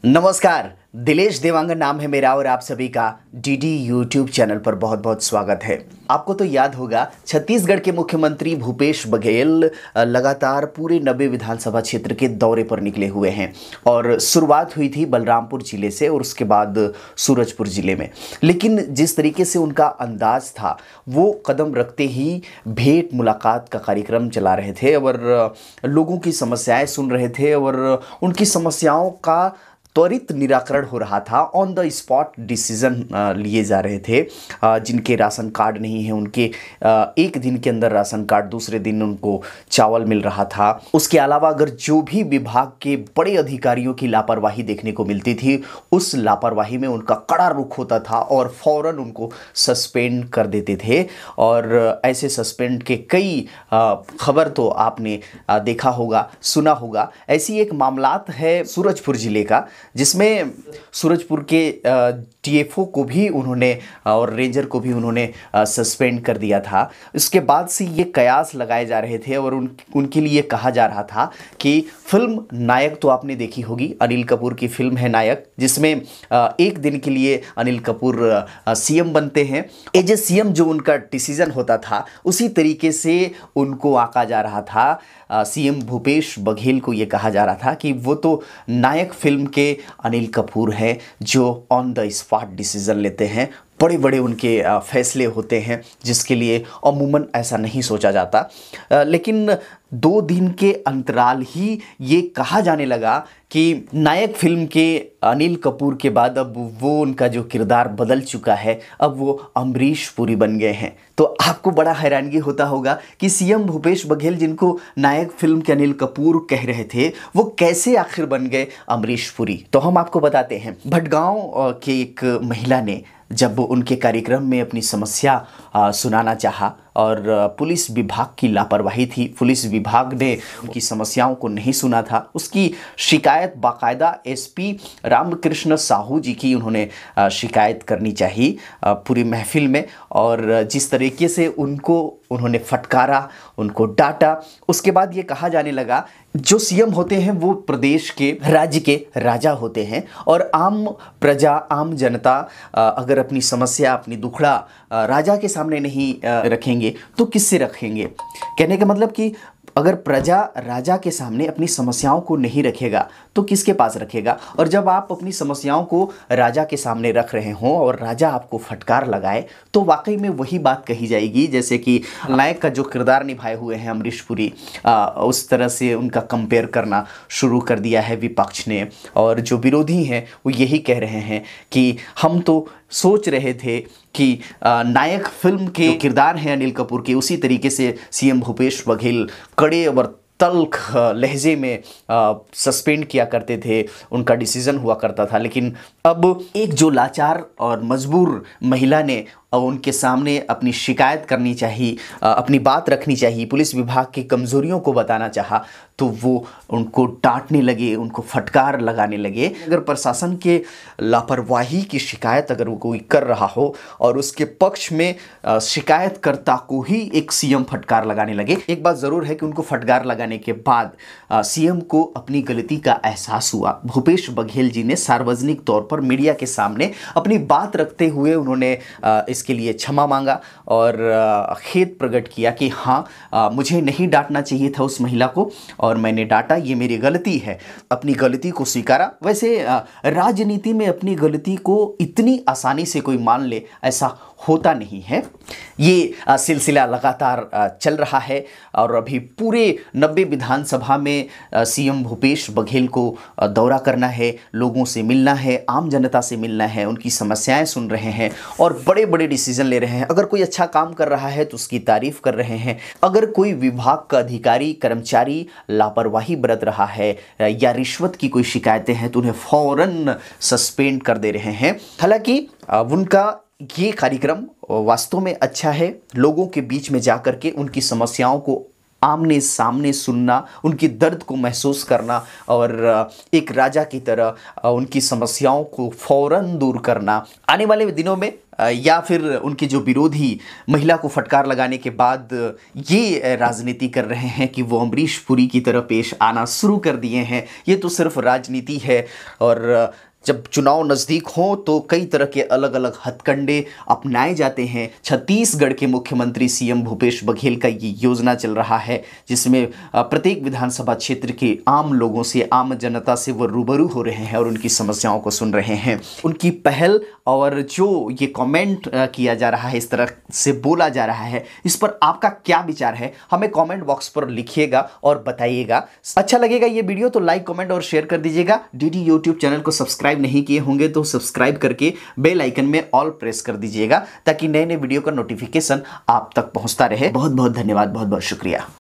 नमस्कार। दिलेश देवांगन नाम है मेरा और आप सभी का डीडी यूट्यूब चैनल पर बहुत बहुत स्वागत है। आपको तो याद होगा छत्तीसगढ़ के मुख्यमंत्री भूपेश बघेल लगातार पूरे 90 विधानसभा क्षेत्र के दौरे पर निकले हुए हैं और शुरुआत हुई थी बलरामपुर जिले से और उसके बाद सूरजपुर जिले में। लेकिन जिस तरीके से उनका अंदाज था वो कदम रखते ही भेंट मुलाकात का कार्यक्रम चला रहे थे और लोगों की समस्याएं सुन रहे थे और उनकी समस्याओं का त्वरित निराकरण हो रहा था। ऑन द स्पॉट डिसीजन लिए जा रहे थे। जिनके राशन कार्ड नहीं है उनके एक दिन के अंदर राशन कार्ड, दूसरे दिन उनको चावल मिल रहा था। उसके अलावा अगर जो भी विभाग के बड़े अधिकारियों की लापरवाही देखने को मिलती थी उस लापरवाही में उनका कड़ा रुख होता था और फौरन उनको सस्पेंड कर देते थे। और ऐसे सस्पेंड के कई खबर तो आपने देखा होगा, सुना होगा। ऐसी एक मामलात है सूरजपुर जिले का, जिसमें सूरजपुर के टीएफओ को भी उन्होंने और रेंजर को भी उन्होंने सस्पेंड कर दिया था। उसके बाद से ये कयास लगाए जा रहे थे और उनके लिए कहा जा रहा था कि फिल्म नायक तो आपने देखी होगी, अनिल कपूर की फिल्म है नायक, जिसमें एक दिन के लिए अनिल कपूर सीएम बनते हैं। एज ए सीएम जो उनका डिसीजन होता था उसी तरीके से उनको आंका जा रहा था। सीएम भूपेश बघेल को ये कहा जा रहा था कि वो तो नायक फिल्म के अनिल कपूर हैं जो ऑन द स्पॉट डिसीजन लेते हैं। बड़े बड़े उनके फैसले होते हैं जिसके लिए अमूमन ऐसा नहीं सोचा जाता। लेकिन 2 दिन के अंतराल ही ये कहा जाने लगा कि नायक फिल्म के अनिल कपूर के बाद अब वो उनका जो किरदार बदल चुका है, अब वो अमरीश पुरी बन गए हैं। तो आपको बड़ा हैरानगी होता होगा कि सीएम भूपेश बघेल जिनको नायक फिल्म के अनिल कपूर कह रहे थे वो कैसे आखिर बन गए अमरीश पुरी। तो हम आपको बताते हैं। भटगांव की एक महिला ने जब उनके कार्यक्रम में अपनी समस्या सुनाना चाहा और पुलिस विभाग की लापरवाही थी, पुलिस विभाग ने उनकी समस्याओं को नहीं सुना था, उसकी शिकायत बाकायदा एसपी रामकृष्ण साहू जी की उन्होंने शिकायत करनी चाहिए पूरी महफिल में। और जिस तरीके से उनको उन्होंने फटकारा, उनको डांटा, उसके बाद ये कहा जाने लगा जो सीएम होते हैं वो प्रदेश के, राज्य के राजा होते हैं और आम प्रजा, आम जनता अगर अपनी समस्या, अपनी दुखड़ा राजा के सामने नहीं रखेंगे तो किससे रखेंगे। कहने का मतलब कि अगर प्रजा राजा के सामने अपनी समस्याओं को नहीं रखेगा तो किसके पास रखेगा। और जब आप अपनी समस्याओं को राजा के सामने रख रहे हों और राजा आपको फटकार लगाए तो वाकई में वही बात कही जाएगी जैसे कि नायक का जो किरदार निभाए हुए हैं अमरीश पुरी, उस तरह से उनका कंपेयर करना शुरू कर दिया है विपक्ष ने। और जो विरोधी हैं वो यही कह रहे हैं कि हम तो सोच रहे थे कि नायक फिल्म के किरदार हैं अनिल कपूर के, उसी तरीके से सीएम भूपेश बघेल कड़े और तल्ख लहजे में सस्पेंड किया करते थे, उनका डिसीजन हुआ करता था। लेकिन अब एक जो लाचार और मजबूर महिला ने उनके सामने अपनी शिकायत करनी चाहिए, अपनी बात रखनी चाहिए, पुलिस विभाग की कमज़ोरियों को बताना चाहा तो वो उनको डांटने लगे, उनको फटकार लगाने लगे। अगर प्रशासन के लापरवाही की शिकायत अगर वो कोई कर रहा हो और उसके पक्ष में शिकायतकर्ता को ही एक सीएम फटकार लगाने लगे, एक बात ज़रूर है कि उनको फटकार लगाने के बाद सीएम को अपनी गलती का एहसास हुआ। भूपेश बघेल जी ने सार्वजनिक तौर पर मीडिया के सामने अपनी बात रखते हुए उन्होंने इसके लिए क्षमा मांगा और खेद प्रकट किया कि हाँ, मुझे नहीं डांटना चाहिए था उस महिला को और मैंने डांटा, ये मेरी गलती है। अपनी गलती को स्वीकारा। वैसे राजनीति में अपनी गलती को इतनी आसानी से कोई मान ले ऐसा होता नहीं है। ये सिलसिला लगातार चल रहा है और अभी पूरे 90 विधानसभा में सीएम भूपेश बघेल को दौरा करना है, लोगों से मिलना है, आम जनता से मिलना है, उनकी समस्याएं सुन रहे हैं और बड़े बड़े डिसीजन ले रहे हैं। अगर कोई अच्छा काम कर रहा है तो उसकी तारीफ कर रहे हैं। अगर कोई विभाग का अधिकारी, कर्मचारी लापरवाही बरत रहा है या रिश्वत की कोई शिकायतें हैं तो उन्हें फौरन सस्पेंड कर दे रहे हैं। हालांकि उनका ये कार्यक्रम वास्तव में अच्छा है, लोगों के बीच में जाकर के उनकी समस्याओं को आमने सामने सुनना, उनके दर्द को महसूस करना और एक राजा की तरह उनकी समस्याओं को फौरन दूर करना। आने वाले दिनों में या फिर उनके जो विरोधी महिला को फटकार लगाने के बाद ये राजनीति कर रहे हैं कि वो अमरीश पुरी की तरह पेश आना शुरू कर दिए हैं, ये तो सिर्फ राजनीति है। और जब चुनाव नज़दीक हो तो कई तरह के अलग अलग हथकंडे अपनाए जाते हैं। छत्तीसगढ़ के मुख्यमंत्री सीएम भूपेश बघेल का ये योजना चल रहा है, जिसमें प्रत्येक विधानसभा क्षेत्र के आम लोगों से, आम जनता से वो रूबरू हो रहे हैं और उनकी समस्याओं को सुन रहे हैं। उनकी पहल और जो ये कमेंट किया जा रहा है, इस तरह से बोला जा रहा है, इस पर आपका क्या विचार है, हमें कमेंट बॉक्स पर लिखिएगा और बताइएगा। अच्छा लगेगा ये वीडियो तो लाइक, कमेंट और शेयर कर दीजिएगा। डीडी यूट्यूब चैनल को सब्सक्राइब नहीं किए होंगे तो सब्सक्राइब करके बेल आइकन में ऑल प्रेस कर दीजिएगा, ताकि नए नए वीडियो का नोटिफिकेशन आप तक पहुंचता रहे। बहुत बहुत धन्यवाद, बहुत बहुत शुक्रिया।